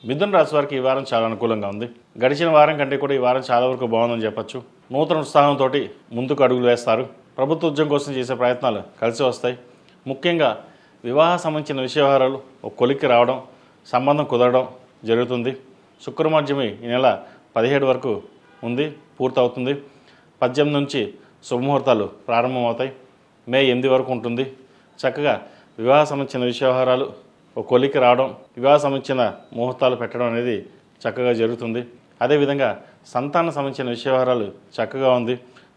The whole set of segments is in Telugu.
మిథున రాశి వారికి ఈ వారం చాలా అనుకూలంగా ఉంది. గడిచిన వారం కంటే కూడా ఈ వారం చాలా వరకు బాగుందని చెప్పొచ్చు. నూతన ఉత్సాహంతో ముందుకు అడుగులు వేస్తారు. ప్రభుత్వ ఉద్యోగం కోసం చేసే ప్రయత్నాలు కలిసి వస్తాయి. ముఖ్యంగా వివాహ సంబంధించిన వ్యవహారాలు ఒక కొలిక్కి రావడం, సంబంధం కుదరడం జరుగుతుంది. శుక్రమధ్యమి ఈ నెల 17 వరకు ఉంది, పూర్తవుతుంది. 18 నుంచి శుభముహూర్తాలు ప్రారంభమవుతాయి. మే 8 వరకు ఉంటుంది. చక్కగా వివాహ సంబంధించిన వ్యవహారాలు ఒక కొలిక్కి రావడం, వివాహ సంబంధించిన ముహూర్తాలు పెట్టడం అనేది చక్కగా జరుగుతుంది. అదేవిధంగా సంతాన సంబంధించిన వ్యవహారాలు చక్కగా ఉంది.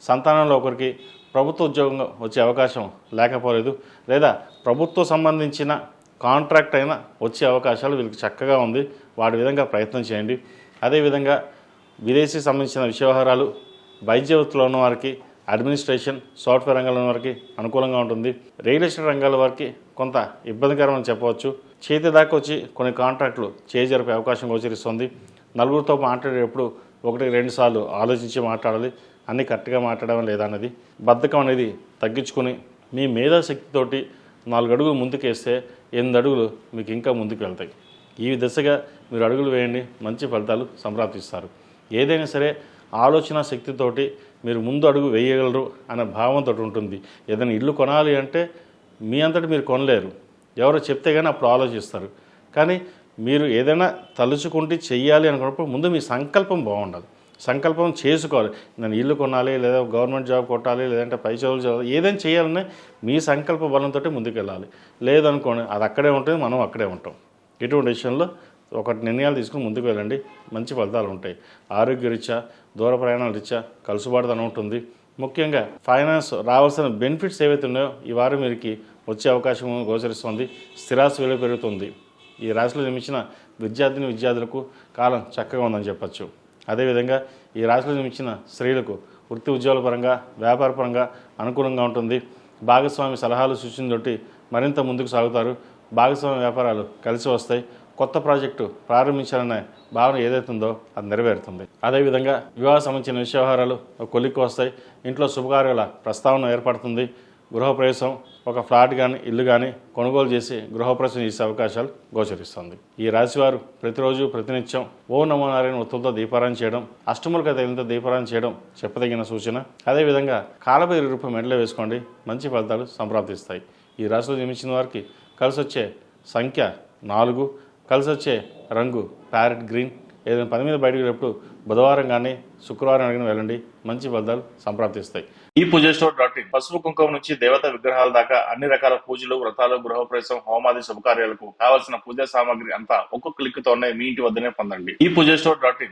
సంతానంలో ఒకరికి ప్రభుత్వ ఉద్యోగం వచ్చే అవకాశం లేకపోలేదు, లేదా ప్రభుత్వ సంబంధించిన కాంట్రాక్ట్ అయినా వచ్చే అవకాశాలు వీళ్ళకి చక్కగా ఉంది. వాటి విధంగా ప్రయత్నం చేయండి. అదేవిధంగా విదేశీ సంబంధించిన వ్యవహారాలు, వైద్య వృత్తిలో ఉన్న వారికి, అడ్మినిస్ట్రేషన్, సాఫ్ట్వేర్ రంగంలో ఉన్న వారికి అనుకూలంగా ఉంటుంది. రియల్ ఎస్టేట్ రంగాల వారికి కొంత ఇబ్బందికరమని చెప్పవచ్చు. చేతి దాకా వచ్చి కొన్ని కాంట్రాక్టులు జరిపే అవకాశం గోచరిస్తుంది. నలుగురితో మాట్లాడేటప్పుడు 1-2 సార్లు ఆలోచించి మాట్లాడాలి. అన్నీ కరెక్ట్గా మాట్లాడడం లేదా అన్నది. బద్ధకం అనేది తగ్గించుకొని మీ మేధాశక్తితోటి 4 అడుగులు ముందుకేస్తే 8 అడుగులు మీకు ఇంకా ముందుకు వెళ్తాయి. ఈ దిశగా మీరు అడుగులు వేయండి, మంచి ఫలితాలు సంప్రాప్తిస్తారు. ఏదైనా సరే ఆలోచన శక్తితోటి మీరు ముందు అడుగు వేయగలరు అనే భావంతో ఉంటుంది. ఏదైనా ఇల్లు కొనాలి అంటే మీ అంతటి మీరు కొనలేరు, ఎవరో చెప్తే కానీ అప్పుడు ఆలోచిస్తారు. కానీ మీరు ఏదైనా తలుచుకుంటే చెయ్యాలి అనుకున్నప్పుడు ముందు మీ సంకల్పం బాగుండాలి. సంకల్పం చేసుకోవాలి. నేను ఇల్లు కొనాలి, లేదా గవర్నమెంట్ జాబ్ కొట్టాలి, లేదంటే పై చదువులు చదవాలి, ఏదైనా చేయాలనే మీ సంకల్ప బలంతో ముందుకు వెళ్ళాలి. లేదనుకోండి అది అక్కడే ఉంటుంది, మనం అక్కడే ఉంటాం. ఇటువంటి విషయంలో ఒకటి నిర్ణయాలు తీసుకుని ముందుకు వెళ్ళండి, మంచి ఫలితాలు ఉంటాయి. ఆరోగ్యరీత్యా, దూర ప్రయాణాల రీత్యా కలుసుబాటుతనం ఉంటుంది. ముఖ్యంగా ఫైనాన్స్ రావాల్సిన బెనిఫిట్స్ ఏవైతే ఉన్నాయో ఈ వారం వీరికి వచ్చే అవకాశం గోచరిస్తుంది. స్థిరాస్తి విలువ పెరుగుతుంది. ఈ రాశిలో జన్మించిన విద్యార్థులకు కాలం చక్కగా ఉందని చెప్పచ్చు. అదేవిధంగా ఈ రాశిలో జన్మించిన స్త్రీలకు వృత్తి ఉద్యోగాల పరంగా, వ్యాపార పరంగా అనుకూలంగా ఉంటుంది. భాగస్వామి సలహాలు సూచనతోటి మరింత ముందుకు సాగుతారు. భాగస్వామి వ్యాపారాలు కలిసి వస్తాయి. కొత్త ప్రాజెక్టు ప్రారంభించాలనే భావన ఏదైతే ఉందో అది నెరవేరుతుంది. అదేవిధంగా వివాహ సంబంధించిన వ్యవహారాలు కొలిక్కి వస్తాయి. ఇంట్లో శుభకార్యాల ప్రస్తావన ఏర్పడుతుంది. గృహప్రవేశం, ఒక ఫ్లాట్ కానీ ఇల్లు కానీ కొనుగోలు చేసి గృహప్రవేశం చేసే అవకాశాలు గోచరిస్తుంది. ఈ రాశివారు ప్రతిరోజు ప్రతినిత్యం ఓం నమో నారాయణ ఒత్తులతో దీపారాయణ చేయడం, అష్టములుగా తగినంత దీపారాయణ చేయడం చెప్పదగిన సూచన. అదేవిధంగా కాలభైరవ రూపం మెడలో వేసుకోండి, మంచి ఫలితాలు సంప్రాప్తిస్తాయి. ఈ రాశిలో జన్మించిన వారికి కలిసి వచ్చే సంఖ్య 4, కలిసి వచ్చే రంగు ప్యారెట్ గ్రీన్. ఏదైనా పని మీద బయటకు వెళ్ళినప్పుడు బుధవారం కానీ శుక్రవారం అడిగిన వెళ్ళండి, మంచి ఫలితాలు సంప్రాప్తిస్తాయి. ఈ పూజస్టోర్.in పసుపు కుంకుమ నుంచి దేవతా విగ్రహాల దాకా అన్ని రకాల పూజలు, వ్రతాలు, గృహప్రవేశం, హోమాది శుభకార్యాలకు కావాల్సిన పూజా సామాగ్రి అంతా ఒక్కొక్క క్లిక్ తోనే మీ ఇంటి వద్దనే పొందండి. ఈ పూజస్టోర్.in